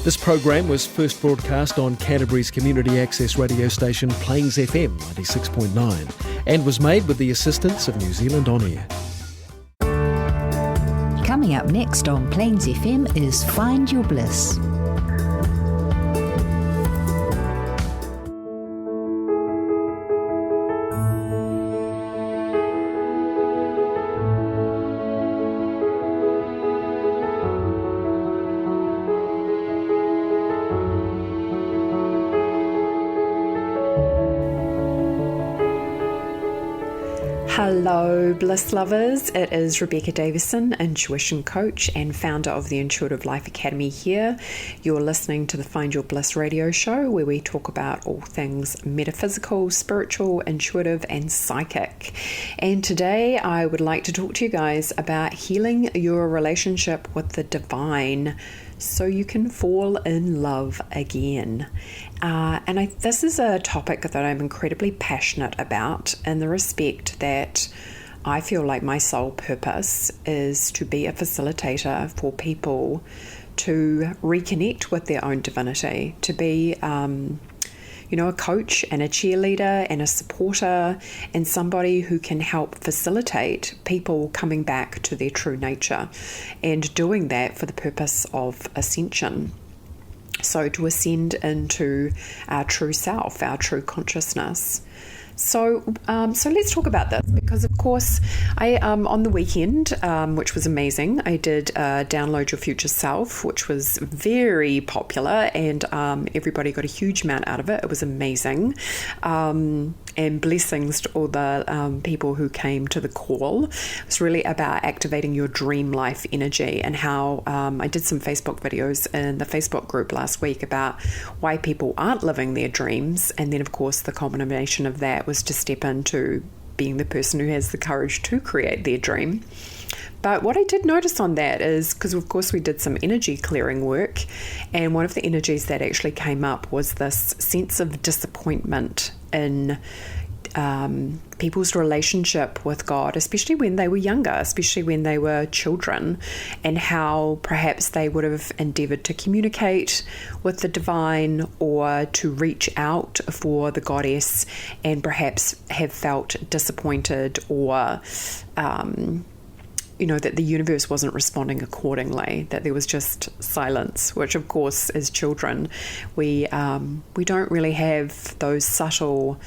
This program was first broadcast on Canterbury's community access radio station Plains FM 96.9 and was made with the assistance of New Zealand On Air. Coming up next on Plains FM is Find Your Bliss. Hello, Bliss lovers. It is Rebecca Davison, intuition coach and founder of the Intuitive Life Academy here. You're listening to the Find Your Bliss radio show where we talk about all things metaphysical, spiritual, intuitive and psychic. And today I would like to talk to you guys about healing your relationship with the divine so you can fall in love again. This is a topic that I'm incredibly passionate about in the respect that I feel like my sole purpose is to be a facilitator for people to reconnect with their own divinity, to be a coach and a cheerleader and a supporter and somebody who can help facilitate people coming back to their true nature and doing that for the purpose of ascension. So to ascend into our true self, our true consciousness. So let's talk about this because, of course, I on the weekend, which was amazing, I did Download Your Future Self, which was very popular and everybody got a huge amount out of it. It was amazing. And blessings to all the people who came to the call. It was really about activating your dream life energy and how I did some Facebook videos in the Facebook group last week about why people aren't living their dreams. And then, of course, the culmination of that was to step into being the person who has the courage to create their dream. But what I did notice on that is, because of course we did some energy clearing work, and one of the energies that actually came up was this sense of disappointment in people's relationship with God, especially when they were younger, especially when they were children, and how perhaps they would have endeavored to communicate with the divine or to reach out for the goddess and perhaps have felt disappointed or that the universe wasn't responding accordingly, that there was just silence, which of course as children we don't really have those subtle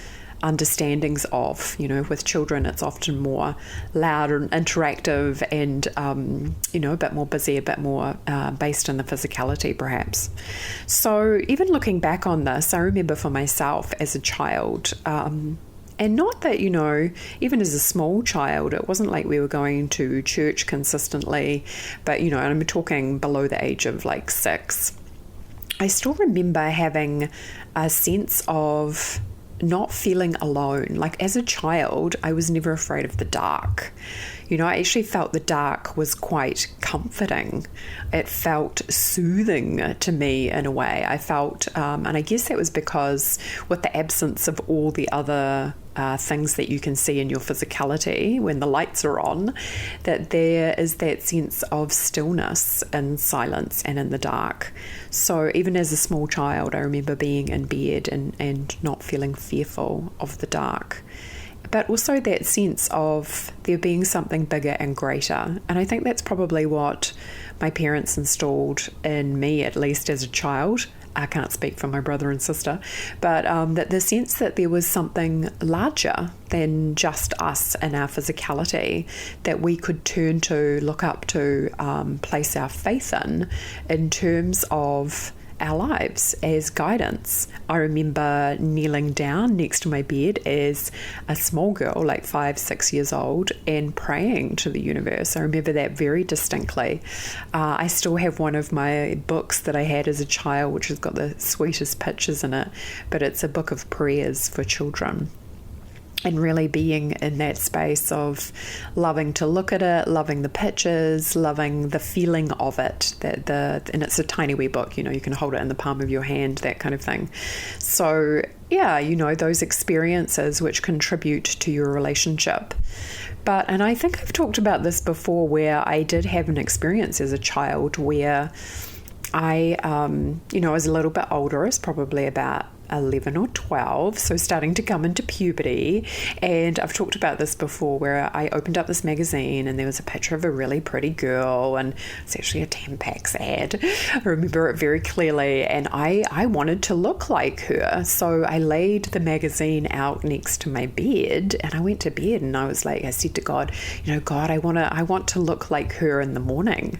understandings of. With children it's often more loud and interactive and a bit more busy, a bit more based in the physicality perhaps. So even looking back on this, I remember for myself as a child, and not that, even as a small child, it wasn't like we were going to church consistently, but, and I'm talking below the age of like 6. I still remember having a sense of not feeling alone. Like as a child, I was never afraid of the dark. I actually felt the dark was quite comforting. It felt soothing to me in a way. I felt, and I guess that was because with the absence of all the other things that you can see in your physicality when the lights are on, that there is that sense of stillness and silence and in the dark. So even as a small child, I remember being in bed and not feeling fearful of the dark. But also that sense of there being something bigger and greater. And I think that's probably what my parents installed in me, at least as a child. I can't speak for my brother and sister, but that the sense that there was something larger than just us and our physicality that we could turn to, look up to, place our faith in terms of our lives as guidance. I remember kneeling down next to my bed as a small girl, like 5-6 years old, and praying to the universe. I remember that very distinctly. I still have one of my books that I had as a child, which has got the sweetest pictures in it, but it's a book of prayers for children. And really being in that space of loving to look at it, loving the pictures, loving the feeling of it. And it's a tiny wee book, you can hold it in the palm of your hand, that kind of thing. So yeah, those experiences which contribute to your relationship. And I think I've talked about this before, where I did have an experience as a child where I was a little bit older. I was probably about 11 or 12, so starting to come into puberty. And I've talked about this before, where I opened up this magazine and there was a picture of a really pretty girl, and it's actually a Tampax ad. I remember it very clearly, and I wanted to look like her. So I laid the magazine out next to my bed, and I went to bed, and I said to God, God, I want to look like her in the morning.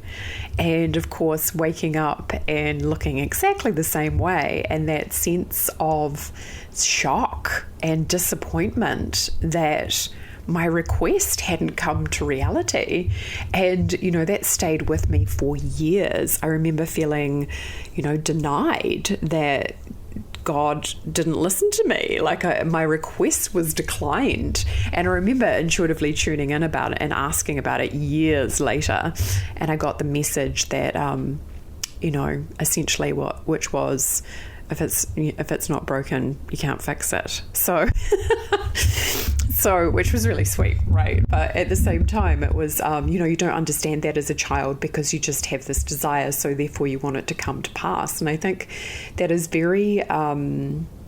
And of course, waking up and looking exactly the same way, and that sense of shock and disappointment that my request hadn't come to reality. And, that stayed with me for years. I remember feeling, denied, that God didn't listen to me, my request was declined. And I remember intuitively tuning in about it and asking about it years later, and I got the message that essentially which was, if it's not broken, you can't fix it. So which was really sweet, right? But at the same time, it was, you don't understand that as a child because you just have this desire, so therefore you want it to come to pass. And I think that is very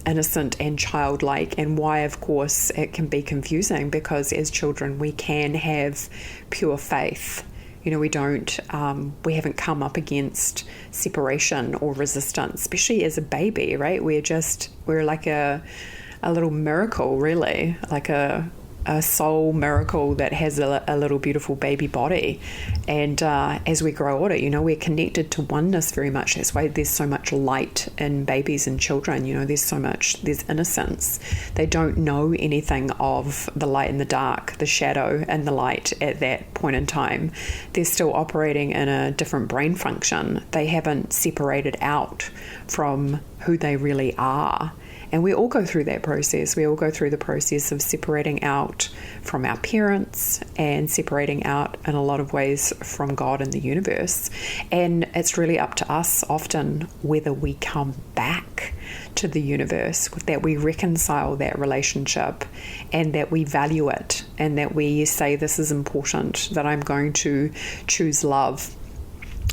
innocent and childlike, and why, of course, it can be confusing, because as children we can have pure faith. We haven't come up against separation or resistance, especially as a baby, right? We're like a little miracle, really, like a soul miracle that has a little beautiful baby body. And as we grow older, we're connected to oneness very much. That's why there's so much light in babies and children. There's innocence. They don't know anything of the light and the dark, the shadow and the light at that point in time. They're still operating in a different brain function. They haven't separated out from who they really are. And we all go through that process. We all go through the process of separating out from our parents and separating out in a lot of ways from God and the universe. And it's really up to us often whether we come back to the universe, that we reconcile that relationship and that we value it, and that we say, this is important, that I'm going to choose love.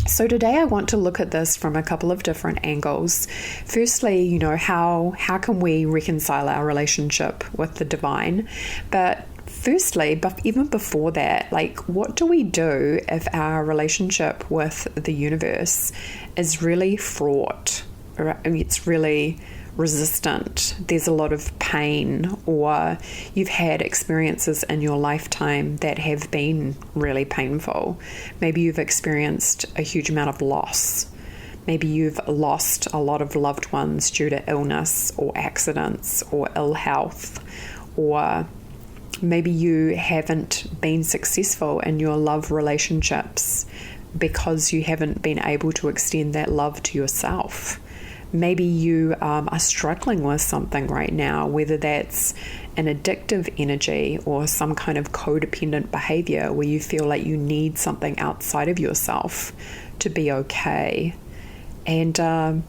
So today I want to look at this from a couple of different angles. Firstly, how can we reconcile our relationship with the divine? But firstly, even before that, what do we do if our relationship with the universe is really fraught? It's really resistant. There's a lot of pain, or you've had experiences in your lifetime that have been really painful. Maybe you've experienced a huge amount of loss. Maybe you've lost a lot of loved ones due to illness or accidents or ill health, or maybe you haven't been successful in your love relationships because you haven't been able to extend that love to yourself. Maybe you are struggling with something right now, whether that's an addictive energy or some kind of codependent behavior where you feel like you need something outside of yourself to be okay. And,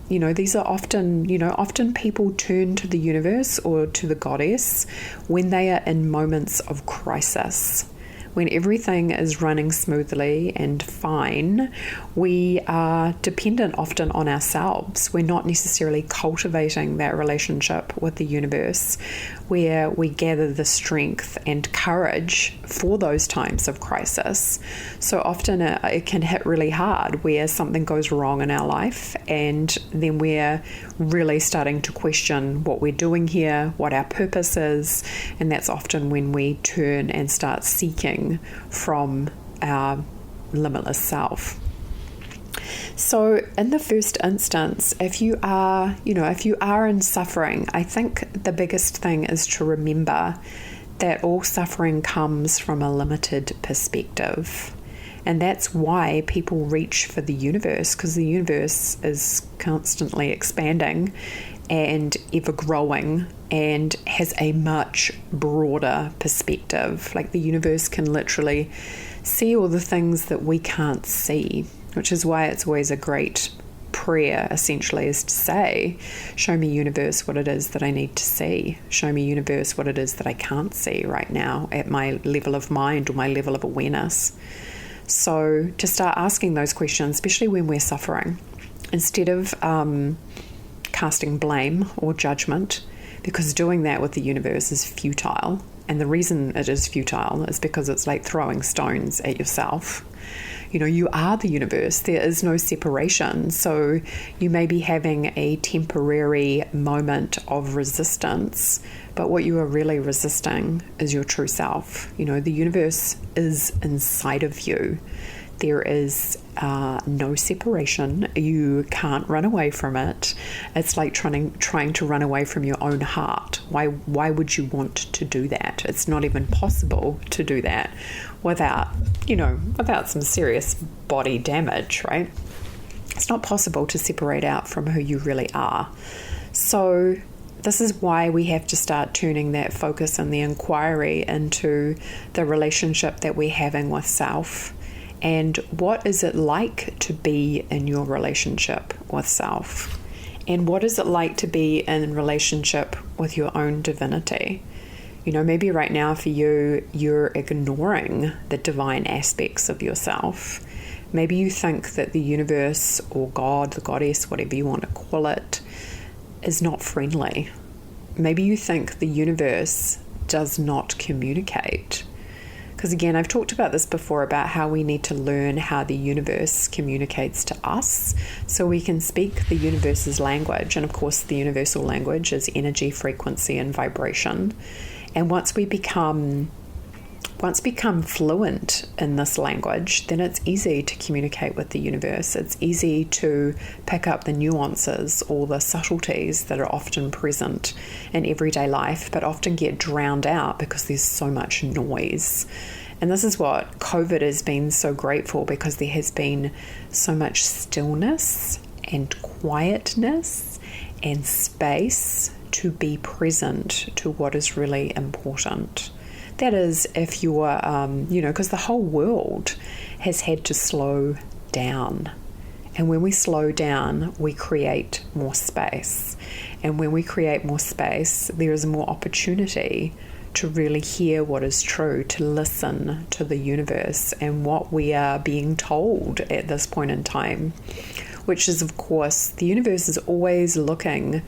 these are often people turn to the universe or to the goddess when they are in moments of crisis. When everything is running smoothly and fine, we are dependent often on ourselves. We're not necessarily cultivating that relationship with the universe, where we gather the strength and courage for those times of crisis. So often it can hit really hard where something goes wrong in our life, and then we're really starting to question what we're doing here, what our purpose is, and that's often when we turn and start seeking from our limitless self. So in the first instance, if you are in suffering, I think the biggest thing is to remember that all suffering comes from a limited perspective. And that's why people reach for the universe, because the universe is constantly expanding and ever growing and has a much broader perspective. Like the universe can literally see all the things that we can't see, which is why it's always a great prayer, essentially, is to say, show me, universe, what it is that I need to see. Show me, universe, what it is that I can't see right now at my level of mind or my level of awareness. So to start asking those questions, especially when we're suffering. instead of casting blame or judgment, because doing that with the universe is futile. And the reason it is futile is because it's like throwing stones at yourself. You are the universe. There is no separation. So you may be having a temporary moment of resistance, but what you are really resisting is your true self. The universe is inside of you. There is no separation. You can't run away from it. It's like trying to run away from your own heart. Why would you want to do that? It's not even possible to do that without some serious body damage, right? It's not possible to separate out from who you really are. So this is why we have to start turning that focus and the inquiry into the relationship that we're having with self. And what is it like to be in your relationship with self? And what is it like to be in relationship with your own divinity? Maybe right now for you, you're ignoring the divine aspects of yourself. Maybe you think that the universe or God, the goddess, whatever you want to call it, is not friendly. Maybe you think the universe does not communicate. Because again, I've talked about this before, about how we need to learn how the universe communicates to us so we can speak the universe's language. And of course, the universal language is energy, frequency, and vibration. And once we become fluent in this language, then it's easy to communicate with the universe. It's easy to pick up the nuances or the subtleties that are often present in everyday life, but often get drowned out because there's so much noise. And this is what COVID has been so great for, because there has been so much stillness and quietness and space to be present to what is really important. That is, if you're, because the whole world has had to slow down. And when we slow down, we create more space. And when we create more space, there is more opportunity to really hear what is true, to listen to the universe and what we are being told at this point in time, which is, of course, the universe is always looking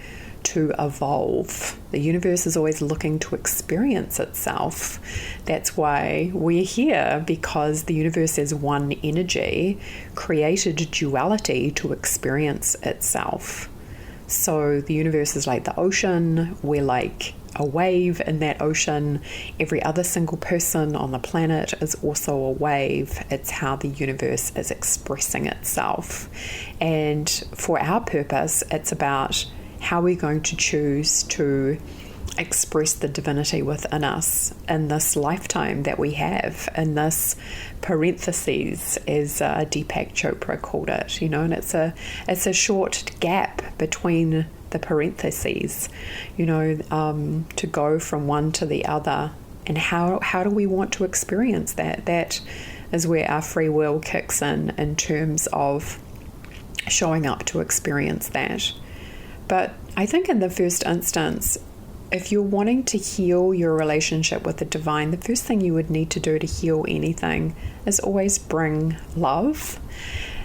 to evolve. The universe is always looking to experience itself. That's why we're here, because the universe is one energy, created duality to experience itself. So the universe is like the ocean. We're like a wave in that ocean. Every other single person on the planet is also a wave. It's how the universe is expressing itself. And for our purpose, it's about how we're going to choose to express the divinity within us in this lifetime that we have, in this parentheses, as Deepak Chopra called it, and it's a short gap between the parentheses, to go from one to the other. And how do we want to experience that? That is where our free will kicks in terms of showing up to experience that. But I think in the first instance, if you're wanting to heal your relationship with the divine, the first thing you would need to do to heal anything is always bring love.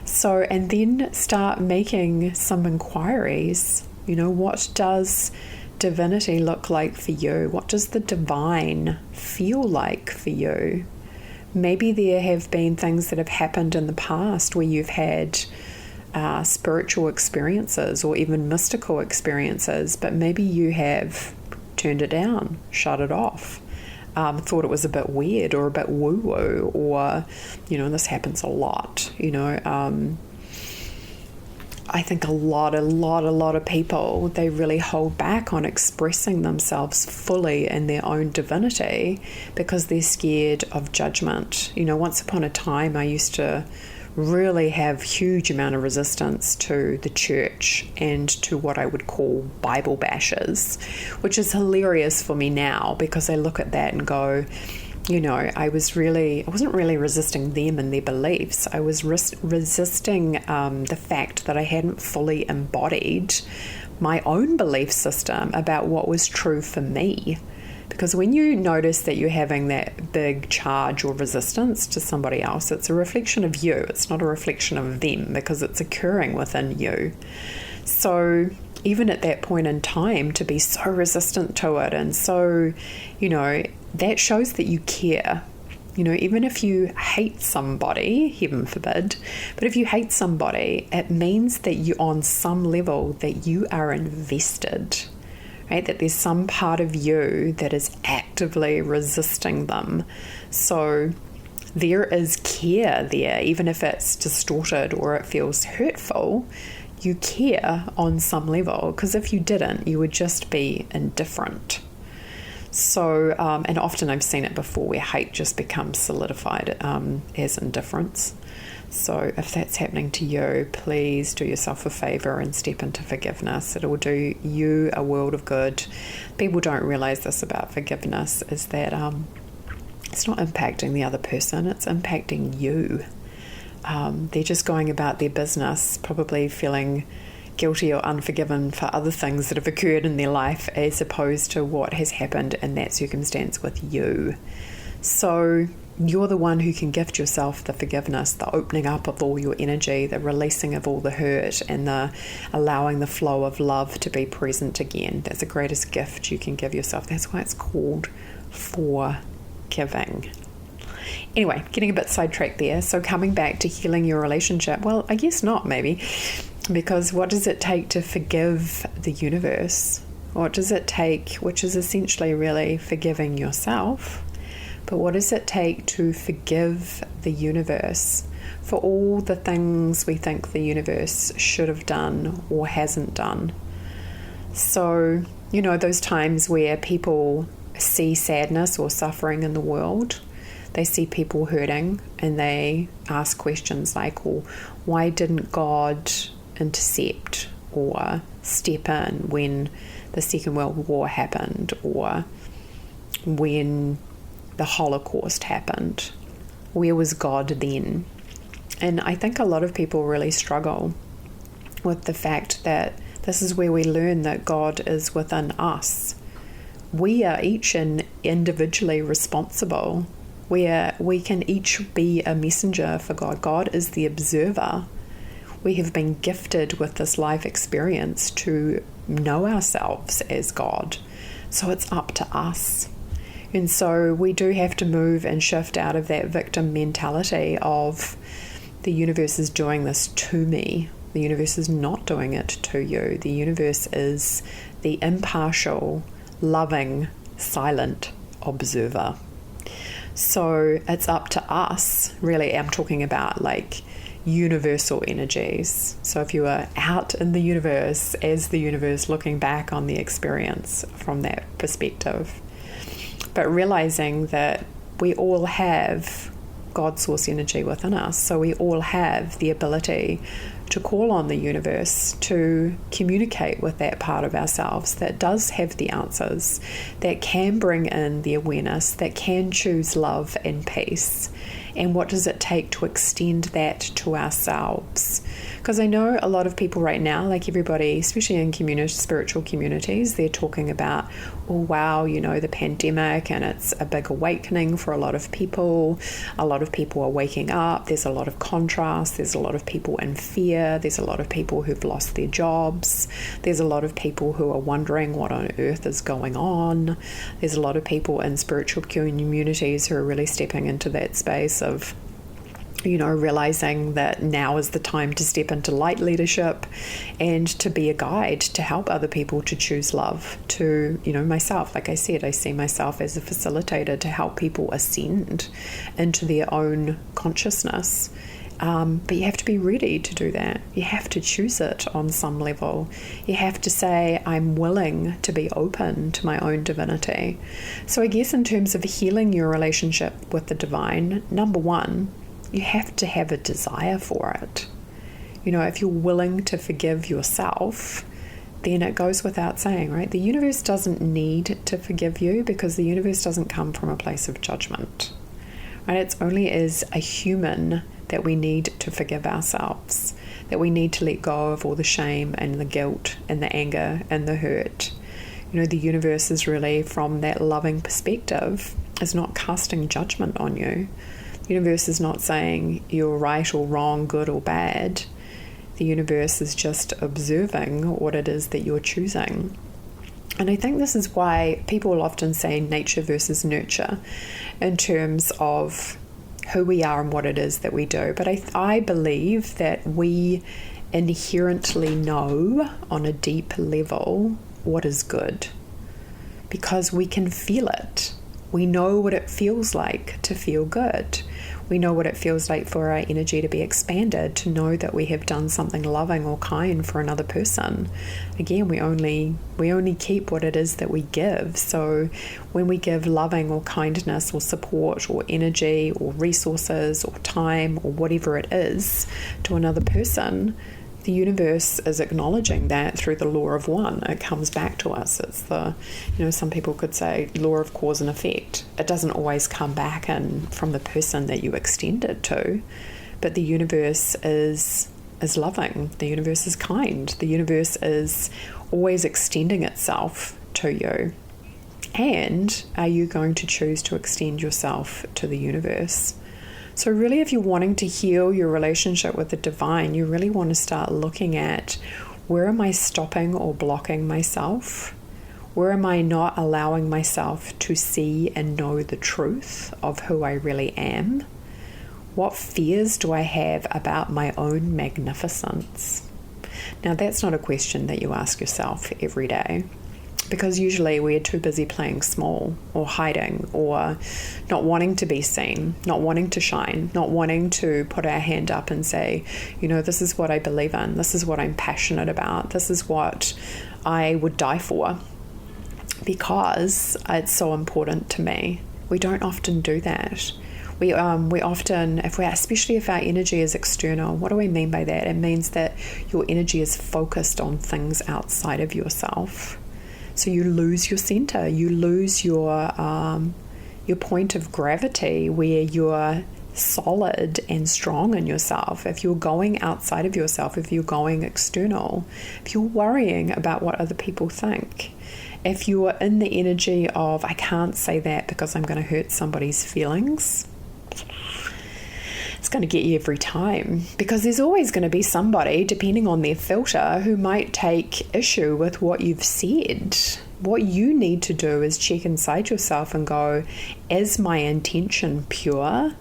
So, and then start making some inquiries. What does divinity look like for you? What does the divine feel like for you? Maybe there have been things that have happened in the past where you've had spiritual experiences or even mystical experiences, but maybe you have turned it down, shut it off, thought it was a bit weird or a bit woo-woo, or this happens a lot. I think a lot of people, they really hold back on expressing themselves fully in their own divinity because they're scared of judgment. Once upon a time, I used to really have huge amount of resistance to the church and to what I would call Bible bashers, which is hilarious for me now, because I look at that and go, I wasn't really resisting them and their beliefs. I was resisting the fact that I hadn't fully embodied my own belief system about what was true for me. Because when you notice that you're having that big charge or resistance to somebody else, it's a reflection of you. It's not a reflection of them, because it's occurring within you. So even at that point in time, to be so resistant to it, and so, that shows that you care. Even if you hate somebody, heaven forbid, but if you hate somebody, it means that you, on some level, that you are invested, right? That there's some part of you that is actively resisting them. So there is care there, even if it's distorted or it feels hurtful. You care on some level, because if you didn't, you would just be indifferent. So, and often I've seen it before where hate just becomes solidified as indifference. So if that's happening to you, please do yourself a favour and step into forgiveness. It will do you a world of good. People don't realise this about forgiveness, is that it's not impacting the other person, it's impacting you. They're just going about their business, probably feeling guilty or unforgiven for other things that have occurred in their life, as opposed to what has happened in that circumstance with you. So you're the one who can gift yourself the forgiveness, the opening up of all your energy, the releasing of all the hurt, and the allowing the flow of love to be present again. That's the greatest gift you can give yourself. That's why it's called forgiving. Anyway, getting a bit sidetracked there. So coming back to healing your relationship, well, I guess not, maybe. Because what does it take to forgive the universe? What does it take, which is essentially really forgiving yourself, but what does it take to forgive the universe for all the things we think the universe should have done or hasn't done? So, those times where people see sadness or suffering in the world, they see people hurting, and they ask questions like, well, why didn't God intercept or step in when the Second World War happened, or when the Holocaust happened? Where was God then? And I think a lot of people really struggle with the fact that this is where we learn that God is within us. We are each individually responsible, where we can each be a messenger for God. God is the observer. We have been gifted with this life experience to know ourselves as God. So it's up to us. And so we do have to move and shift out of that victim mentality of the universe is doing this to me. The universe is not doing it to you. The universe is the impartial, loving, silent observer. So it's up to us, really. I'm talking about like universal energies. So if you are out in the universe as the universe, looking back on the experience from that perspective, but realizing that we all have God source energy within us. So we all have the ability to call on the universe to communicate with that part of ourselves that does have the answers, that can bring in the awareness, that can choose love and peace. And what does it take to extend that to ourselves? Because I know a lot of people right now, like everybody, especially in spiritual communities, they're talking about, oh wow, the pandemic, and it's a big awakening for a lot of people. A lot of people are waking up. There's a lot of contrast. There's a lot of people in fear. There's a lot of people who've lost their jobs. There's a lot of people who are wondering what on earth is going on. There's a lot of people in spiritual communities who are really stepping into that space of realizing that now is the time to step into light leadership and to be a guide to help other people to choose love. To, myself, like I said, I see myself as a facilitator to help people ascend into their own consciousness. But you have to be ready to do that. You have to choose it on some level. You have to say, I'm willing to be open to my own divinity. So I guess in terms of healing your relationship with the divine, number one, you have to have a desire for it. If you're willing to forgive yourself, then it goes without saying, right? The universe doesn't need to forgive you, because the universe doesn't come from a place of judgment, right? It's only as a human that we need to forgive ourselves, that we need to let go of all the shame and the guilt and the anger and the hurt. The universe is really, from that loving perspective, is not casting judgment on you. The universe is not saying you're right or wrong, good or bad. The universe is just observing what it is that you're choosing. And I think this is why people often say nature versus nurture in terms of who we are and what it is that we do. But I believe that we inherently know on a deep level what is good, because we can feel it. We know what it feels like to feel good. We know what it feels like for our energy to be expanded, to know that we have done something loving or kind for another person. Again, we only keep what it is that we give. So when we give loving or kindness or support or energy or resources or time or whatever it is to another person, the universe is acknowledging that through the law of one. It comes back to us. It's the, some people could say law of cause and effect. It doesn't always come back in from the person that you extend it to, but the universe is loving. The universe is kind. The universe is always extending itself to you. And are you going to choose to extend yourself to the universe? So really, if you're wanting to heal your relationship with the divine, you really want to start looking at, where am I stopping or blocking myself? Where am I not allowing myself to see and know the truth of who I really am? What fears do I have about my own magnificence? Now, that's not a question that you ask yourself every day, because usually we are too busy playing small or hiding or not wanting to be seen, not wanting to shine, not wanting to put our hand up and say, this is what I believe in, this is what I'm passionate about, this is what I would die for, because it's so important to me. We don't often do that. We often, especially if our energy is external. What do I mean by that? It means that your energy is focused on things outside of yourself. So you lose your center, you lose your point of gravity, where you're solid and strong in yourself. If you're going outside of yourself, if you're going external, if you're worrying about what other people think, if you're in the energy of, I can't say that because I'm going to hurt somebody's feelings, it's going to get you every time, because there's always going to be somebody, depending on their filter, who might take issue with what you've said. What you need to do is check inside yourself and go, is my intention pure?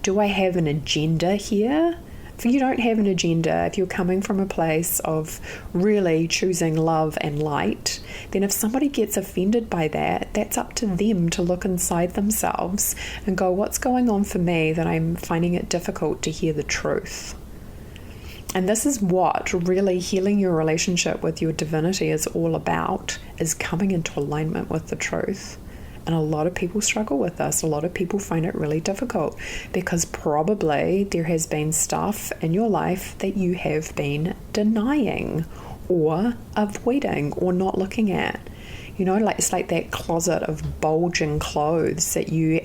Do I have an agenda here? If you don't have an agenda, if you're coming from a place of really choosing love and light, then if somebody gets offended by that, that's up to them to look inside themselves and go, what's going on for me that I'm finding it difficult to hear the truth? And this is what really healing your relationship with your divinity is all about, is coming into alignment with the truth. And a lot of people struggle with this. A lot of people find it really difficult, because probably there has been stuff in your life that you have been denying or avoiding or not looking at. It's like that closet of bulging clothes that you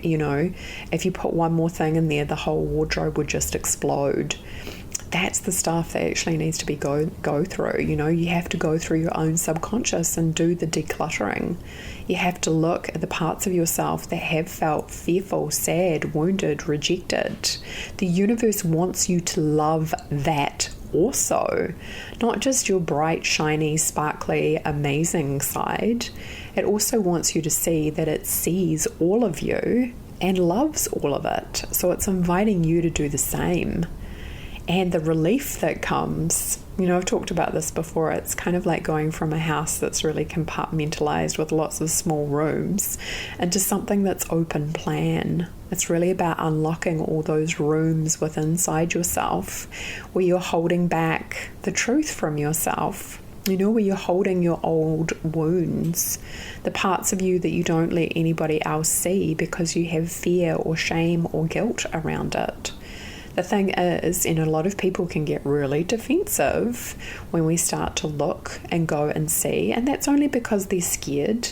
if you put one more thing in there, the whole wardrobe would just explode. That's the stuff that actually needs to be go through. You have to go through your own subconscious and do the decluttering. You have to look at the parts of yourself that have felt fearful, sad, wounded, rejected. The universe wants you to love that also, not just your bright, shiny, sparkly, amazing side. It also wants you to see that it sees all of you and loves all of it. So it's inviting you to do the same. And the relief that comes, I've talked about this before, it's kind of like going from a house that's really compartmentalized with lots of small rooms into something that's open plan. It's really about unlocking all those rooms within inside yourself where you're holding back the truth from yourself. Where you're holding your old wounds, the parts of you that you don't let anybody else see because you have fear or shame or guilt around it. The thing is, a lot of people can get really defensive when we start to look and go and see, and that's only because they're scared.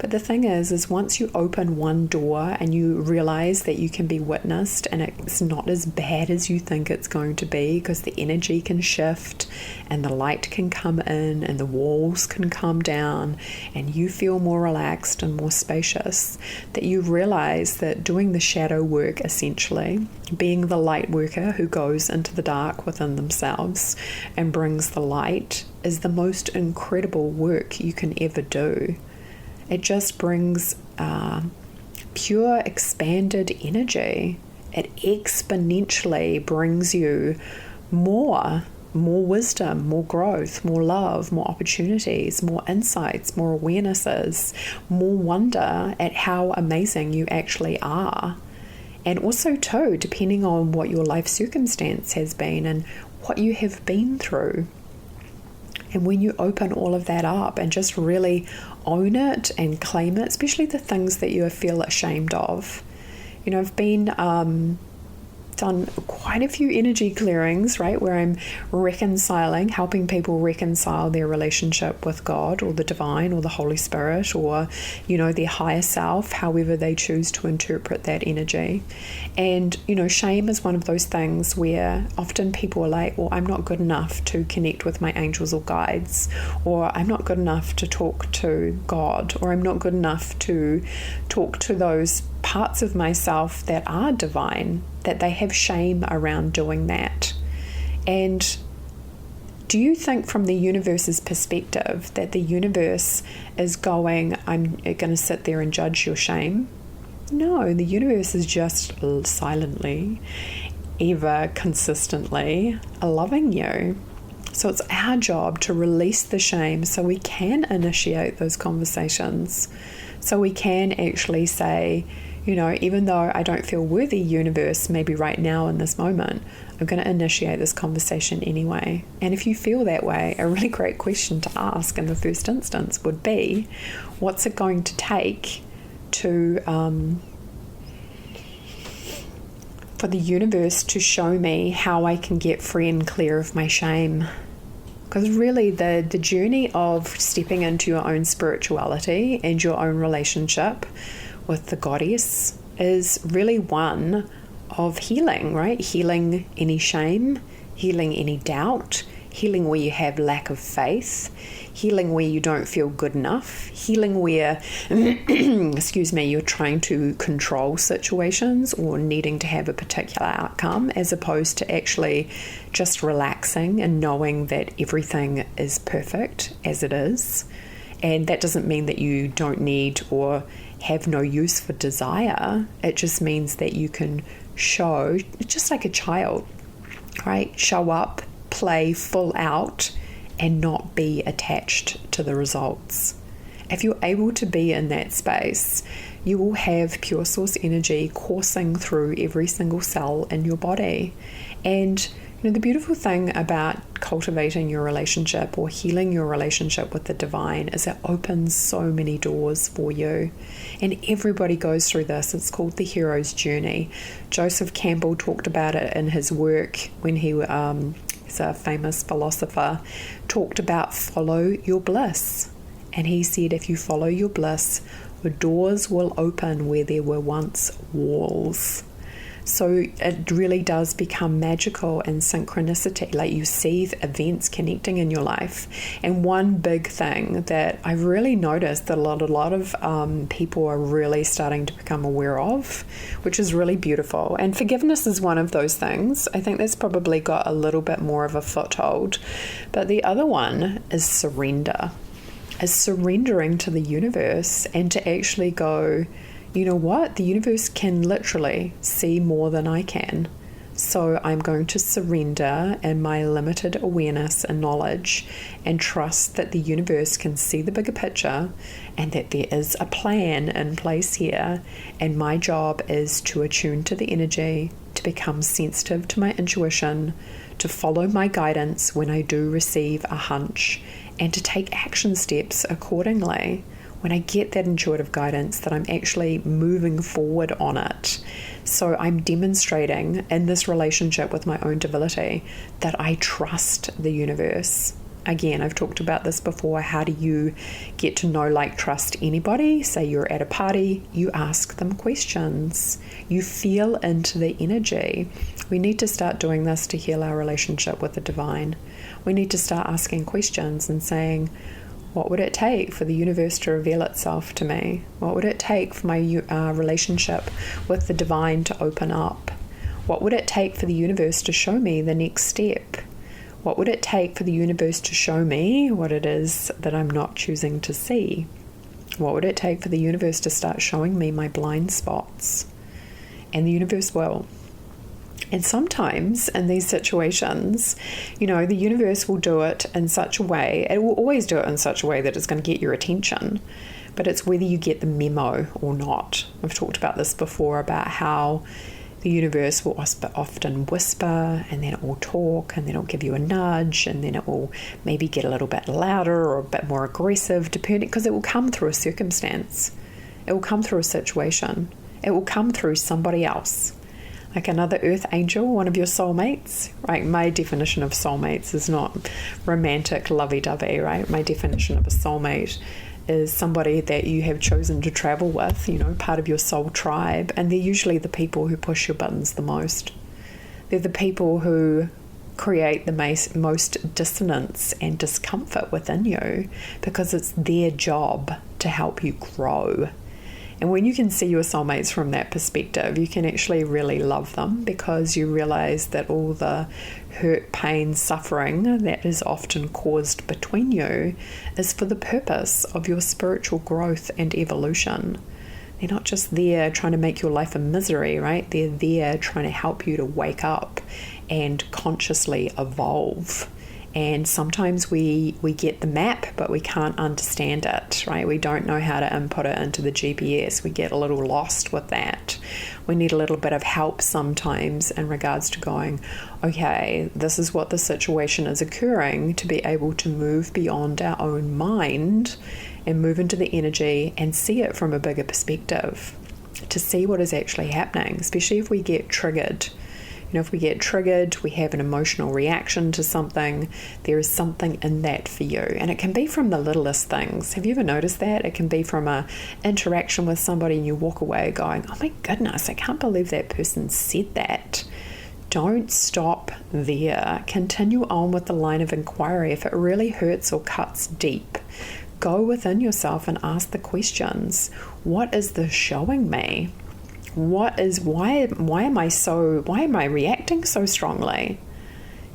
But the thing is once you open one door and you realize that you can be witnessed and it's not as bad as you think it's going to be, because the energy can shift and the light can come in and the walls can come down and you feel more relaxed and more spacious, that you realize that doing the shadow work, essentially, being the light worker who goes into the dark within themselves and brings the light, is the most incredible work you can ever do. It just brings pure expanded energy. It exponentially brings you more wisdom, more growth, more love, more opportunities, more insights, more awarenesses, more wonder at how amazing you actually are. And also too, depending on what your life circumstance has been and what you have been through. And when you open all of that up and just really own it and claim it, especially the things that you feel ashamed of. You know, I've been done quite a few energy clearings, right, where I'm reconciling, helping people reconcile their relationship with God or the divine or the Holy Spirit or, you know, their higher self, however they choose to interpret that energy. And, you know, shame is one of those things where often people are like, well, I'm not good enough to connect with my angels or guides, or I'm not good enough to talk to God, or I'm not good enough to talk to those parts of myself that are divine, that they have shame around doing that. And do you think from the universe's perspective that the universe is going, I'm going to sit there and judge your shame? No, the universe is just silently, ever consistently loving you. So it's our job to release the shame so we can initiate those conversations. So we can actually say, you know, even though I don't feel worthy, universe, maybe right now in this moment, I'm going to initiate this conversation anyway. And if you feel that way, a really great question to ask in the first instance would be, what's it going to take to for the universe to show me how I can get free and clear of my shame? Because really the journey of stepping into your own spirituality and your own relationship with the goddess is really one of healing, right? Healing any shame, healing any doubt, healing where you have lack of faith, healing where you don't feel good enough, healing where, excuse me, you're trying to control situations or needing to have a particular outcome, as opposed to actually just relaxing and knowing that everything is perfect as it is. And that doesn't mean that you don't need or have no use for desire. It just means that you can show, just like a child, right? Show up, play full out, and not be attached to the results. If you're able to be in that space, you will have pure source energy coursing through every single cell in your body. And you know, the beautiful thing about cultivating your relationship or healing your relationship with the divine is it opens so many doors for you. And everybody goes through this. It's called the hero's journey. Joseph Campbell talked about it in his work when he's a famous philosopher, talked about follow your bliss. And he said, if you follow your bliss, the doors will open where there were once walls. So it really does become magical and synchronicity, like you see events connecting in your life. And one big thing that I've really noticed that a lot of people are really starting to become aware of, which is really beautiful. And forgiveness is one of those things. I think that's probably got a little bit more of a foothold. But the other one is surrender, is surrendering to the universe and to actually go, you know what? The universe can literally see more than I can. So I'm going to surrender in my limited awareness and knowledge and trust that the universe can see the bigger picture and that there is a plan in place here. And my job is to attune to the energy, to become sensitive to my intuition, to follow my guidance when I do receive a hunch, and to take action steps accordingly. When I get that intuitive guidance, that I'm actually moving forward on it. So I'm demonstrating in this relationship with my own divinity that I trust the universe. Again, I've talked about this before. How do you get to know, like, trust anybody? Say you're at a party, you ask them questions. You feel into the energy. We need to start doing this to heal our relationship with the divine. We need to start asking questions and saying, what would it take for the universe to reveal itself to me? What would it take for my relationship with the divine to open up? What would it take for the universe to show me the next step? What would it take for the universe to show me what it is that I'm not choosing to see? What would it take for the universe to start showing me my blind spots? And the universe will. And sometimes in these situations, the universe will do it in such a way, it will always do it in such a way that it's going to get your attention, but it's whether you get the memo or not. I've talked about this before, about how the universe will often whisper, and then it will talk, and then it'll give you a nudge, and then it will maybe get a little bit louder or a bit more aggressive, depending, because it will come through a circumstance. It will come through a situation. It will come through somebody else. Like another earth angel, one of your soulmates, right? My definition of soulmates is not romantic lovey-dovey, right? My definition of a soulmate is somebody that you have chosen to travel with, part of your soul tribe, and they're usually the people who push your buttons the most. They're the people who create the most dissonance and discomfort within you, because it's their job to help you grow. And when you can see your soulmates from that perspective, you can actually really love them, because you realize that all the hurt, pain, suffering that is often caused between you is for the purpose of your spiritual growth and evolution. They're not just there trying to make your life a misery, right? They're there trying to help you to wake up and consciously evolve. And sometimes we get the map, but we can't understand it, right? We don't know how to input it into the GPS. We get a little lost with that. We need a little bit of help sometimes in regards to going, okay, this is what the situation is occurring, to be able to move beyond our own mind and move into the energy and see it from a bigger perspective, to see what is actually happening, especially if we get triggered. If we get triggered, we have an emotional reaction to something, there is something in that for you. And it can be from the littlest things. Have you ever noticed that? It can be from an interaction with somebody and you walk away going, oh my goodness, I can't believe that person said that. Don't stop there. Continue on with the line of inquiry. If it really hurts or cuts deep, go within yourself and ask the questions. What is this showing me? Why am I reacting so strongly?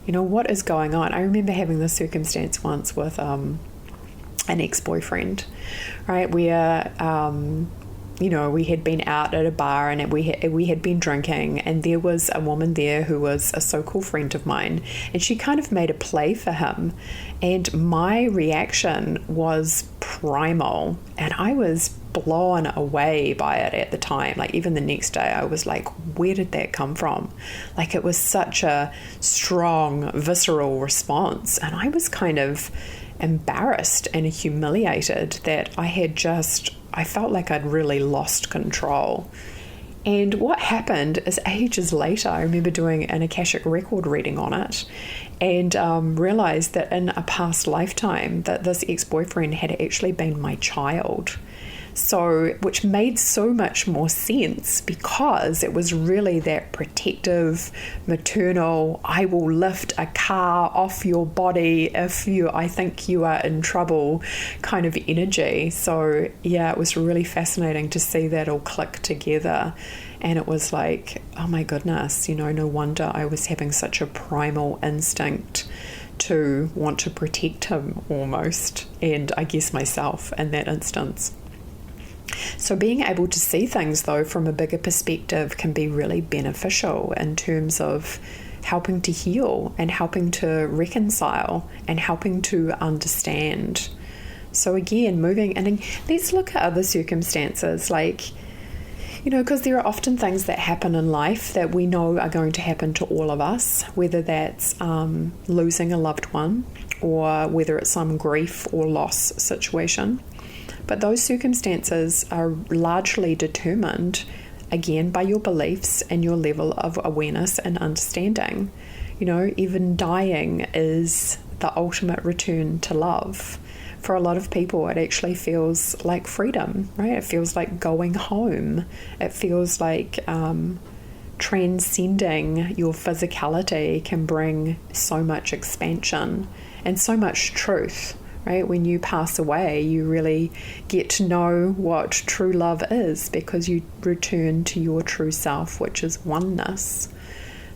What is going on? I remember having this circumstance once with an ex-boyfriend, right? Where we had been out at a bar and we had been drinking, and there was a woman there who was a so-called friend of mine, and she kind of made a play for him, and my reaction was primal, and I was blown away by it at the time. Like, even the next day I was like, where did that come from? Like, it was such a strong, visceral response, and I was kind of embarrassed and humiliated that I felt like I'd really lost control. And what happened is, ages later, I remember doing an Akashic record reading on it, and realized that in a past lifetime that this ex-boyfriend had actually been my child. So, which made so much more sense, because it was really that protective, maternal, I will lift a car off your body if I think you are in trouble kind of energy. So yeah, it was really fascinating to see that all click together. And it was like, oh my goodness, no wonder I was having such a primal instinct to want to protect him almost, and I guess myself in that instance. So being able to see things, though, from a bigger perspective can be really beneficial in terms of helping to heal and helping to reconcile and helping to understand. So again, moving, and let's look at other circumstances, like, because there are often things that happen in life that we know are going to happen to all of us, whether that's losing a loved one, or whether it's some grief or loss situation. But those circumstances are largely determined, again, by your beliefs and your level of awareness and understanding. Even dying is the ultimate return to love. For a lot of people, it actually feels like freedom, right? It feels like going home. It feels like transcending your physicality can bring so much expansion and so much truth, right? When you pass away, you really get to know what true love is, because you return to your true self, which is oneness.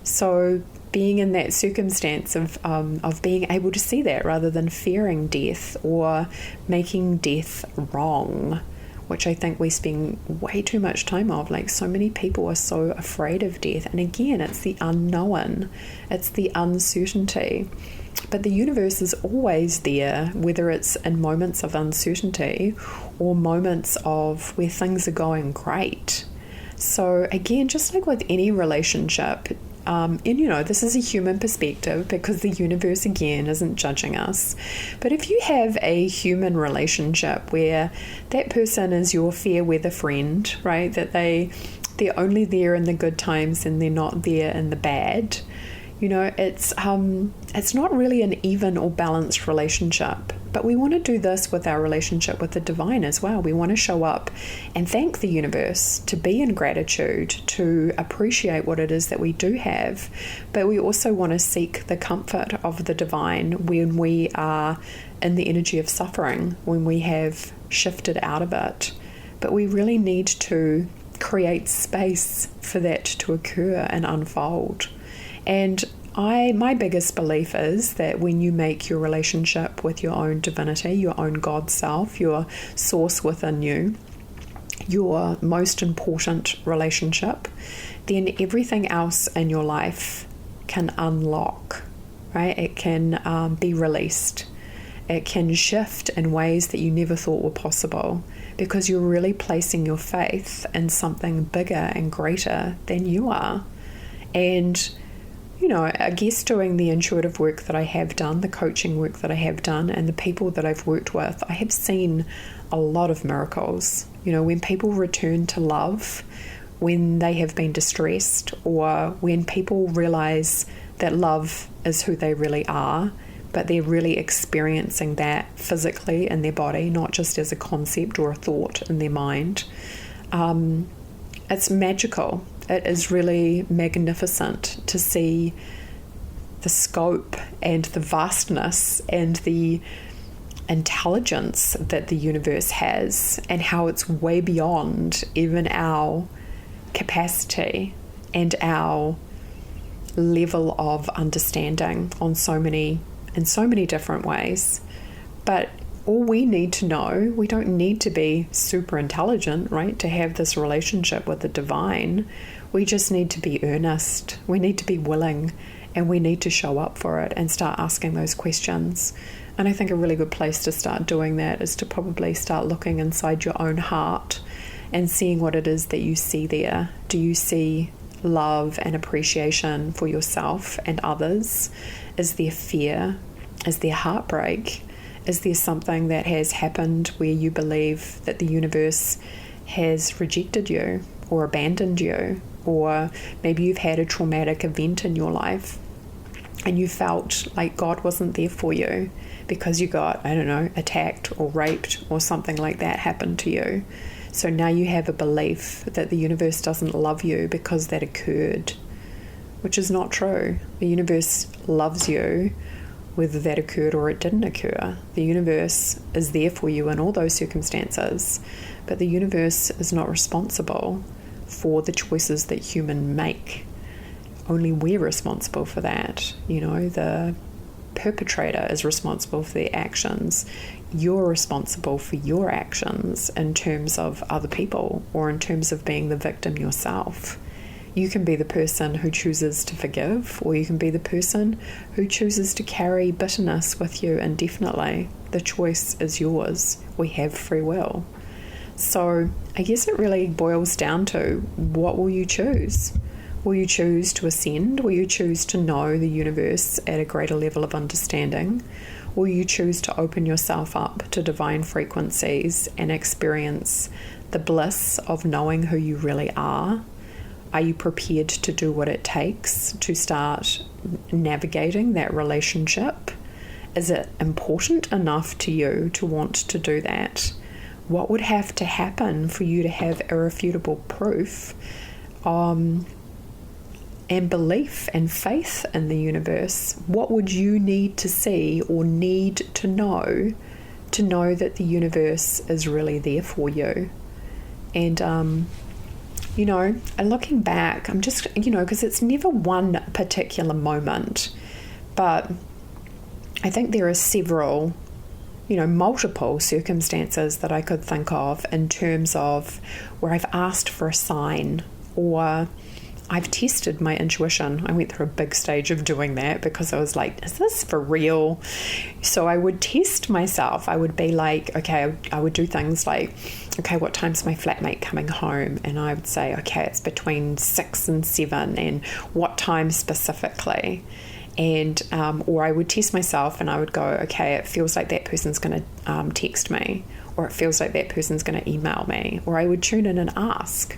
So being in that circumstance of being able to see that rather than fearing death or making death wrong, which I think we spend way too much time of. Like, so many people are so afraid of death. And again, it's the unknown, it's the uncertainty. But the universe is always there, whether it's in moments of uncertainty or moments of where things are going great. So again, just like with any relationship, and this is a human perspective, because the universe again isn't judging us. But if you have a human relationship where that person is your fair weather friend, right, that they're only there in the good times and they're not there in the bad, it's not really an even or balanced relationship. But we want to do this with our relationship with the divine as well. We want to show up and thank the universe, to be in gratitude, to appreciate what it is that we do have. But we also want to seek the comfort of the divine when we are in the energy of suffering, when we have shifted out of it. But we really need to create space for that to occur and unfold. And my biggest belief is that when you make your relationship with your own divinity, your own God self, your source within you, your most important relationship, then everything else in your life can unlock, right? It can be released. It can shift in ways that you never thought were possible, because you're really placing your faith in something bigger and greater than you are. And I guess doing the intuitive work that I have done, the coaching work that I have done, and the people that I've worked with, I have seen a lot of miracles. When people return to love, when they have been distressed, or when people realize that love is who they really are, but they're really experiencing that physically in their body, not just as a concept or a thought in their mind. It's magical. It is really magnificent to see the scope and the vastness and the intelligence that the universe has, and how it's way beyond even our capacity and our level of understanding in so many different ways. But all we need to know, we don't need to be super intelligent, right, to have this relationship with the divine. We just need to be earnest. We need to be willing, and we need to show up for it and start asking those questions. And I think a really good place to start doing that is to probably start looking inside your own heart and seeing what it is that you see there. Do you see love and appreciation for yourself and others? Is there fear? Is there heartbreak? Is there something that has happened where you believe that the universe has rejected you or abandoned you? Or maybe you've had a traumatic event in your life and you felt like God wasn't there for you because you got, attacked or raped, or something like that happened to you. So now you have a belief that the universe doesn't love you because that occurred, which is not true. The universe loves you whether that occurred or it didn't occur. The universe is there for you in all those circumstances, but the universe is not responsible for the choices that humans make. Only we're responsible for that. The perpetrator is responsible for their actions. You're responsible for your actions in terms of other people, or in terms of being the victim yourself. You can be the person who chooses to forgive, or you can be the person who chooses to carry bitterness with you indefinitely. The choice is yours. We have free will. So I guess it really boils down to, what will you choose? Will you choose to ascend? Will you choose to know the universe at a greater level of understanding? Will you choose to open yourself up to divine frequencies and experience the bliss of knowing who you really are? Are you prepared to do what it takes to start navigating that relationship Is it important enough to you to want to do that? What would have to happen for you to have irrefutable proof and belief and faith in the universe? What would you need to see or need to know that the universe is really there for you? And, and looking back, I'm just, because it's never one particular moment, but I think there are several, multiple circumstances that I could think of in terms of where I've asked for a sign or I've tested my intuition. I went through a big stage of doing that because I was like, is this for real? So I would test myself. I would be like, okay, I would do things like, okay, what time's my flatmate coming home? And I would say, okay, it's between 6 and 7. And what time specifically? And or I would test myself and I would go, okay, it feels like that person's going to text me, or it feels like that person's going to email me, or I would tune in and ask,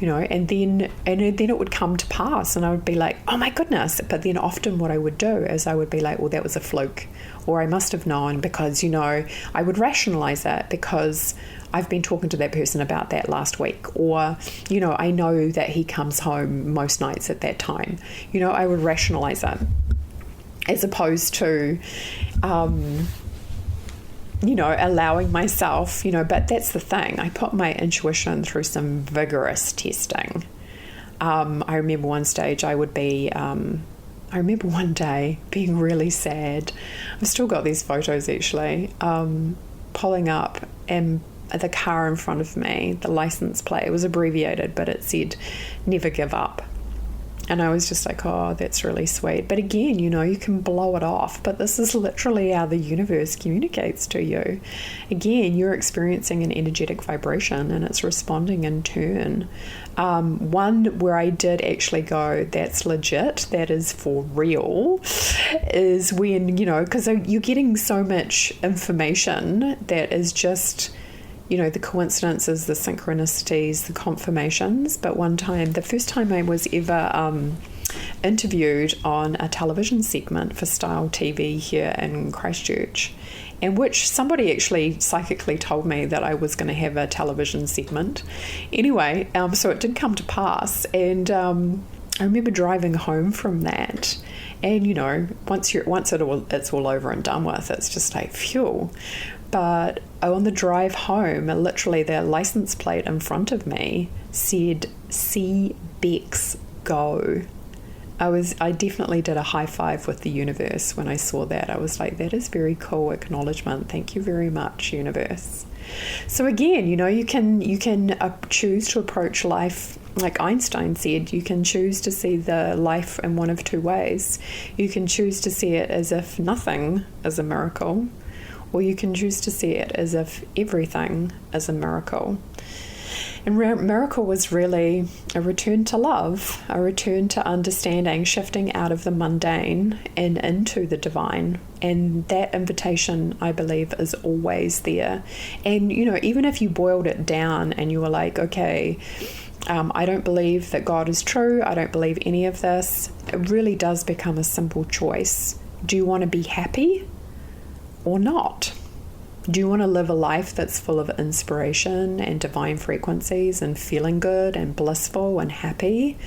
and then it would come to pass, and I would be like, oh my goodness. But then often what I would do is I would be like, well, that was a fluke, or I must have known because I would rationalize it because I've been talking to that person about that last week, or I know that he comes home most nights at that time. I would rationalize it as opposed to allowing myself, but that's the thing. I put my intuition through some vigorous testing. I remember one stage I remember one day being really sad. I've still got these photos actually, pulling up, and the car in front of me, the license plate, it was abbreviated, but it said, never give up. And I was just like, oh, that's really sweet. But again, you can blow it off. But this is literally how the universe communicates to you. Again, you're experiencing an energetic vibration and it's responding in turn. One where I did actually go, that's legit, that is for real, is when, because you're getting so much information that is just, the coincidences, the synchronicities, the confirmations. But the first time I was ever interviewed on a television segment for Style TV here in Christchurch, in which somebody actually psychically told me that I was going to have a television segment. Anyway, so it did come to pass, and I remember driving home from that, and once it's all over and done with, it's just like phew. But on the drive home, literally the license plate in front of me said "See Bex Go." I definitely did a high five with the universe when I saw that. I was like, that is very cool acknowledgement. Thank you very much, universe. So again, you can choose to approach life like Einstein said. You can choose to see the life in one of two ways. You can choose to see it as if nothing is a miracle, or you can choose to see it as if everything is a miracle. And miracle was really a return to love, a return to understanding, shifting out of the mundane and into the divine. And that invitation, I believe, is always there. And, even if you boiled it down and you were like, okay, I don't believe that God is true, I don't believe any of this, it really does become a simple choice. Do you want to be happy or not? Do you want to live a life that's full of inspiration and divine frequencies and feeling good and blissful and happy?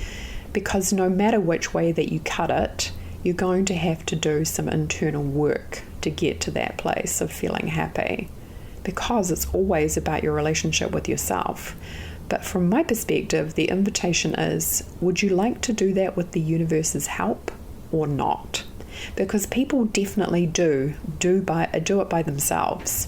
Because no matter which way that you cut it, you're going to have to do some internal work to get to that place of feeling happy, because it's always about your relationship with yourself. But from my perspective, the invitation is, would you like to do that with the universe's help or not? Because people definitely do it by themselves.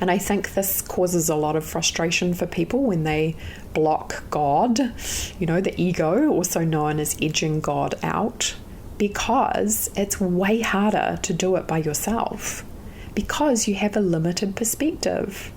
And I think this causes a lot of frustration for people when they block God, the ego, also known as edging God out, because it's way harder to do it by yourself, because you have a limited perspective.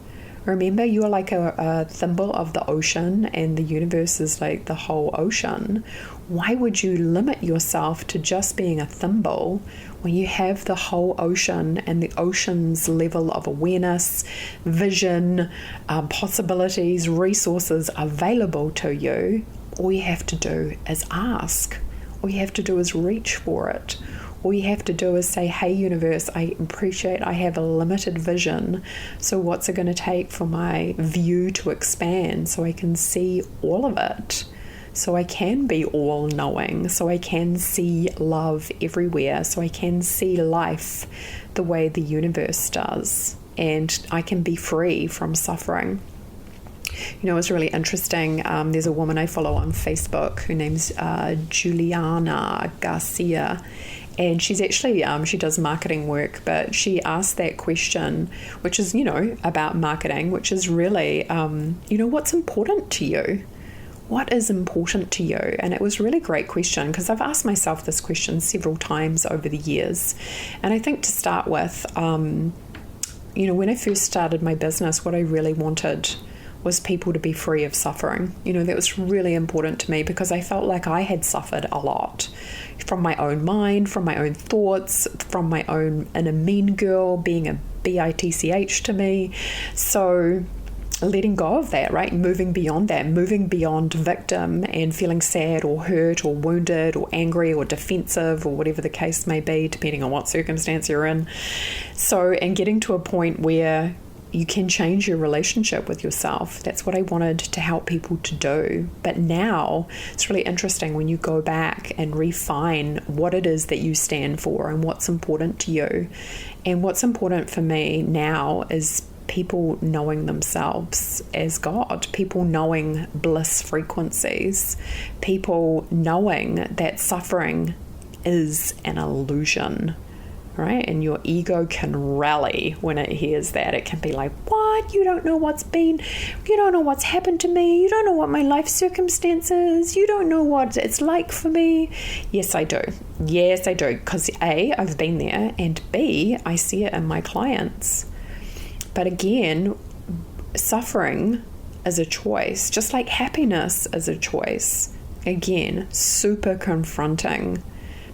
Remember, you are like a thimble of the ocean, and the universe is like the whole ocean. Why would you limit yourself to just being a thimble when you have the whole ocean and the ocean's level of awareness, vision, possibilities, resources available to you? All you have to do is ask. All you have to do is reach for it. All you have to do is say, hey, universe, I appreciate I have a limited vision. So what's it going to take for my view to expand so I can see all of it? So I can be all-knowing, so I can see love everywhere, so I can see life the way the universe does, and I can be free from suffering. You know, it's really interesting. There's a woman I follow on Facebook. Her name's Juliana Garcia, and she's actually, she does marketing work, but she asked that question, which is, you know, about marketing, which is really, you know, what's important to you? What is important to you? And it was a really great question, because I've asked myself this question several times over the years. And I think to start with, you know, when I first started my business, what I really wanted was people to be free of suffering. You know, that was really important to me, because I felt like I had suffered a lot from my own mind, from my own thoughts, from my own inner mean girl being a bitch to me. So letting go of that, right? Moving beyond that, moving beyond victim and feeling sad or hurt or wounded or angry or defensive or whatever the case may be, depending on what circumstance you're in. So, and getting to a point where you can change your relationship with yourself. That's what I wanted to help people to do. But now it's really interesting when you go back and refine what it is that you stand for and what's important to you. And what's important for me now is people knowing themselves as God, people knowing bliss frequencies, people knowing that suffering is an illusion, right? And your ego can rally when it hears that. It can be like, what? You don't know what's been, you don't know what's happened to me, you don't know what my life circumstances, you don't know what it's like for me. Yes, I do. Yes, I do. Because A, I've been there, and B, I see it in my clients. But again, suffering is a choice, just like happiness is a choice. Again, super confronting,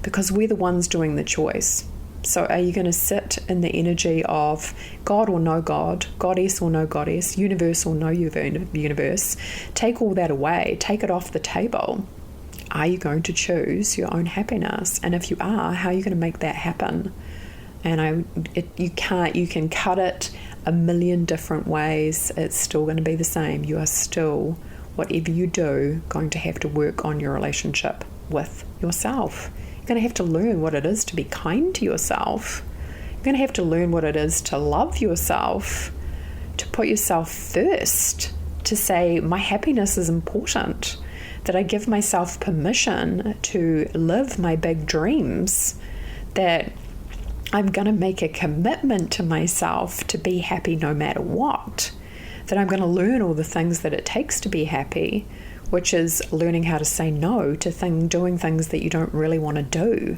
because we're the ones doing the choice. So are you going to sit in the energy of God or no God, goddess or no goddess, universe or no universe? Take all that away, take it off the table. Are you going to choose your own happiness? And if you are, how are you going to make that happen? And you can cut it a million different ways. It's still going to be the same. You are still, whatever you do, going to have to work on your relationship with yourself. You're going to have to learn what it is to be kind to yourself. You're going to have to learn what it is to love yourself, to put yourself first, to say, my happiness is important, that I give myself permission to live my big dreams, that I'm going to make a commitment to myself to be happy no matter what, that I'm going to learn all the things that it takes to be happy, which is learning how to say no to doing things that you don't really want to do,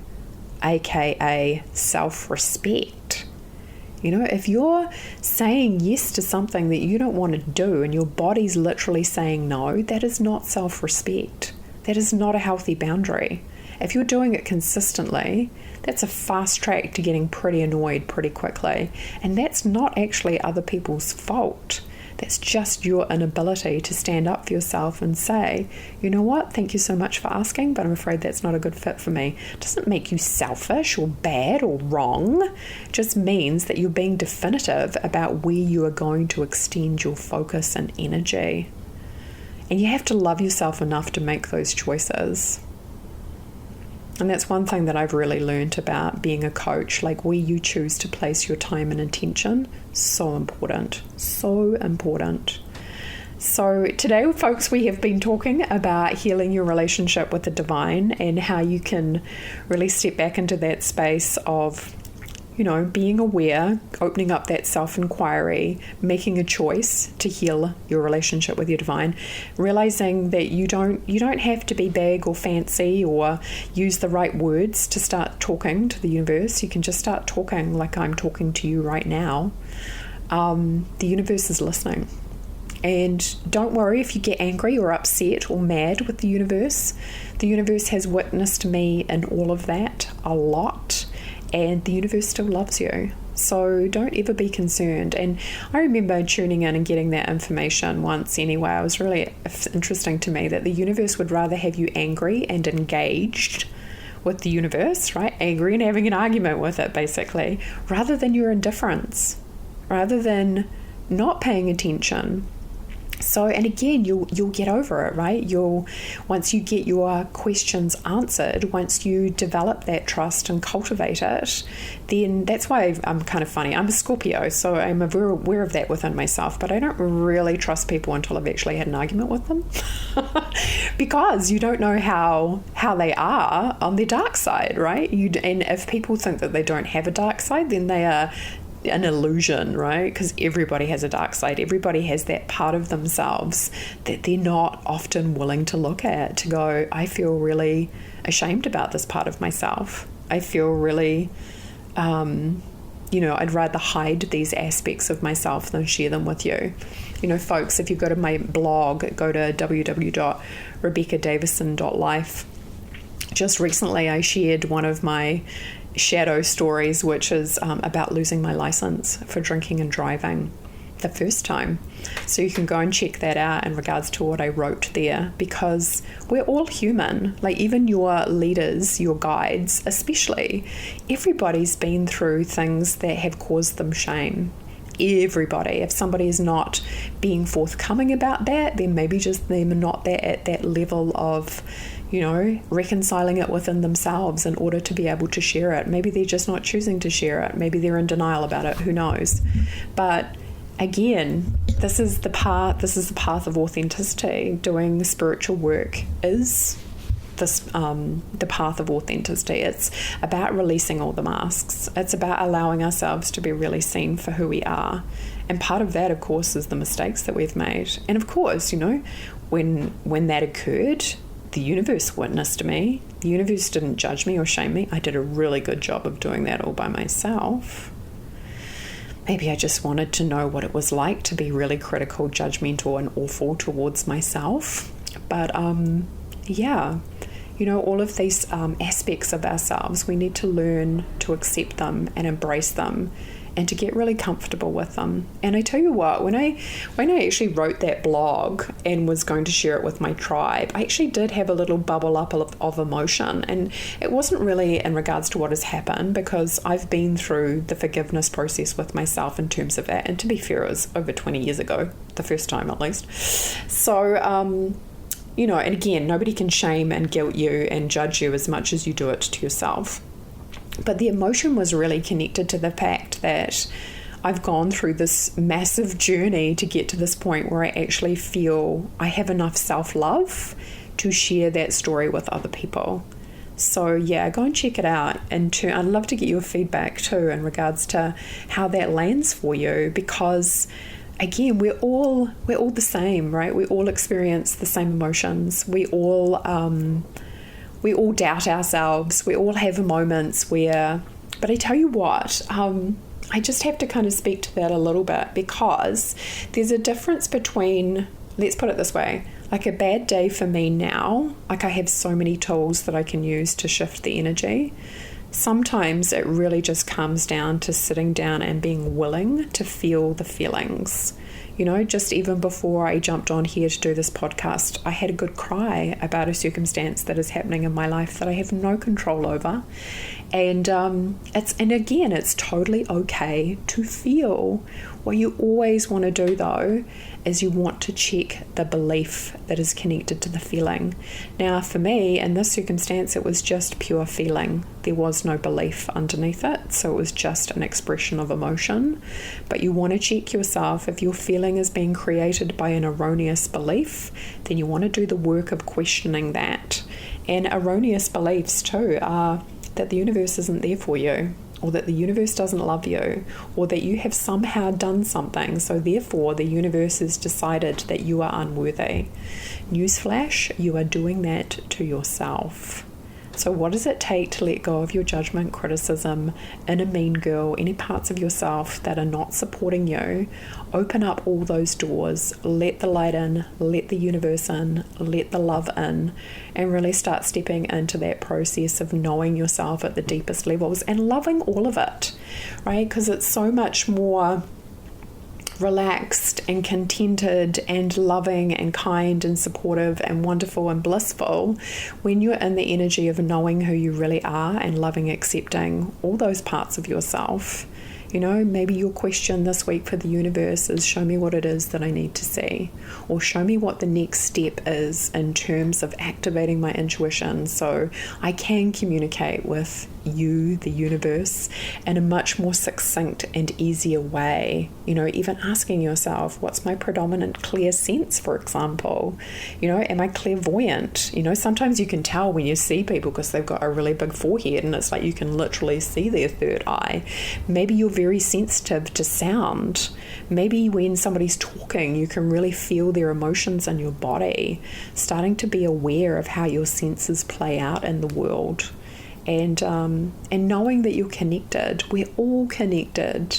aka self-respect. You know, if you're saying yes to something that you don't want to do and your body's literally saying no, that is not self-respect. That is not a healthy boundary. If you're doing it consistently, that's a fast track to getting pretty annoyed pretty quickly. And that's not actually other people's fault. That's just your inability to stand up for yourself and say, you know what, thank you so much for asking, but I'm afraid that's not a good fit for me. It doesn't make you selfish or bad or wrong. It just means that you're being definitive about where you are going to extend your focus and energy. And you have to love yourself enough to make those choices. And that's one thing that I've really learned about being a coach, like where you choose to place your time and attention. So important. So important. So today, folks, we have been talking about healing your relationship with the divine and how you can really step back into that space of, you know, being aware, opening up that self-inquiry, making a choice to heal your relationship with your divine, realizing that you don't have to be big or fancy or use the right words to start talking to the universe. You can just start talking like I'm talking to you right now. The universe is listening. And don't worry if you get angry or upset or mad with the universe. The universe has witnessed me in all of that a lot. And the universe still loves you. So don't ever be concerned. And I remember tuning in and getting that information once anyway. It was really interesting to me that the universe would rather have you angry and engaged with the universe, right? Angry and having an argument with it, basically, rather than your indifference, rather than not paying attention. So, and again, you'll get over it, right? Once you get your questions answered, once you develop that trust and cultivate it, then that's why I'm kind of funny. I'm a Scorpio, so I'm aware of that within myself, but I don't really trust people until I've actually had an argument with them because you don't know how they are on their dark side, right? And if people think that they don't have a dark side, then they are an illusion, right? Because everybody has a dark side. Everybody has that part of themselves that they're not often willing to look at, to go, I feel really ashamed about this part of myself. I feel really, I'd rather hide these aspects of myself than share them with you. Folks, if you go to my blog, go to www.rebeccadavison.life. Just recently I shared one of my shadow stories, which is about losing my license for drinking and driving the first time. So you can go and check that out in regards to what I wrote there, because we're all human. Like, even your leaders, your guides especially, everybody's been through things that have caused them shame. Everybody. If somebody is not being forthcoming about that, then maybe just they're not at that level of reconciling it within themselves in order to be able to share it. Maybe they're just not choosing to share it. Maybe they're in denial about it. Who knows? But again, this is the path of authenticity. Doing spiritual work is the path of authenticity. It's about releasing all the masks. It's about allowing ourselves to be really seen for who we are. And part of that, of course, is the mistakes that we've made. And of course, when that occurred, the universe witnessed me. The universe didn't judge me or shame me. I did a really good job of doing that all by myself. Maybe I just wanted to know what it was like to be really critical, judgmental, and awful towards myself. But all of these aspects of ourselves, we need to learn to accept them and embrace them, and to get really comfortable with them. And I tell you what, when I actually wrote that blog and was going to share it with my tribe, I actually did have a little bubble up of emotion. And it wasn't really in regards to what has happened, because I've been through the forgiveness process with myself in terms of that. And to be fair, it was over 20 years ago, the first time at least. So, and again, nobody can shame and guilt you and judge you as much as you do it to yourself. But the emotion was really connected to the fact that I've gone through this massive journey to get to this point where I actually feel I have enough self-love to share that story with other people. So yeah, go and check it out. And I'd love to get your feedback too in regards to how that lands for you, because again, we're all the same, right? We all experience the same emotions. We all doubt ourselves. We all have moments where, but I tell you what, I just have to kind of speak to that a little bit, because there's a difference between, let's put it this way, like a bad day for me now, like I have so many tools that I can use to shift the energy. Sometimes it really just comes down to sitting down and being willing to feel the feelings. Just even before I jumped on here to do this podcast, I had a good cry about a circumstance that is happening in my life that I have no control over. And it's totally okay to feel. What you always want to do, though, is you want to check the belief that is connected to the feeling. Now, for me, in this circumstance, it was just pure feeling. There was no belief underneath it, so it was just an expression of emotion. But you want to check yourself. If your feeling is being created by an erroneous belief, then you want to do the work of questioning that. And erroneous beliefs, too, are that the universe isn't there for you, or that the universe doesn't love you, or that you have somehow done something, so therefore the universe has decided that you are unworthy. Newsflash, you are doing that to yourself. So what does it take to let go of your judgment, criticism, inner mean girl, any parts of yourself that are not supporting you? Open up all those doors, let the light in, let the universe in, let the love in, and really start stepping into that process of knowing yourself at the deepest levels and loving all of it, right? Because it's so much more relaxed and contented and loving and kind and supportive and wonderful and blissful when you're in the energy of knowing who you really are and loving, accepting all those parts of yourself. You know, maybe your question this week for the universe is, show me what it is that I need to see, or show me what the next step is in terms of activating my intuition so I can communicate with you, the universe, in a much more succinct and easier way. You know, even asking yourself, what's my predominant clear sense, for example? You know, am I clairvoyant? You know, sometimes you can tell when you see people because they've got a really big forehead and it's like you can literally see their third eye. Maybe you're very sensitive to sound. Maybe when somebody's talking, you can really feel their emotions in your body, starting to be aware of how your senses play out in the world. And knowing that you're connected. We're all connected.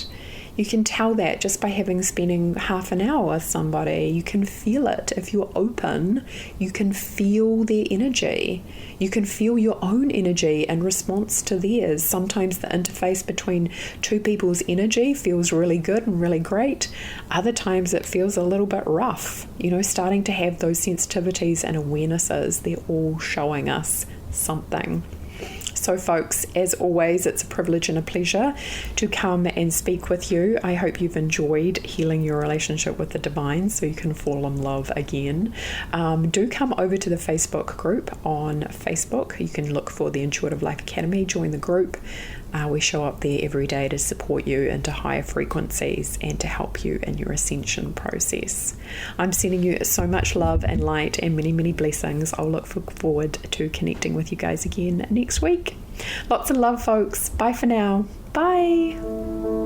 You can tell that just by spending half an hour with somebody. You can feel it. If you're open, you can feel their energy. You can feel your own energy in response to theirs. Sometimes the interface between two people's energy feels really good and really great. Other times it feels a little bit rough. You know, starting to have those sensitivities and awarenesses, they're all showing us something. So folks, as always, it's a privilege and a pleasure to come and speak with you. I hope you've enjoyed healing your relationship with the divine so you can fall in love again. Do come over to the Facebook group on Facebook. You can look for the Intuitive Life Academy, join the group. We show up there every day to support you into higher frequencies and to help you in your ascension process. I'm sending you so much love and light and many, many blessings. I'll look forward to connecting with you guys again next week. Lots of love, folks. Bye for now. Bye.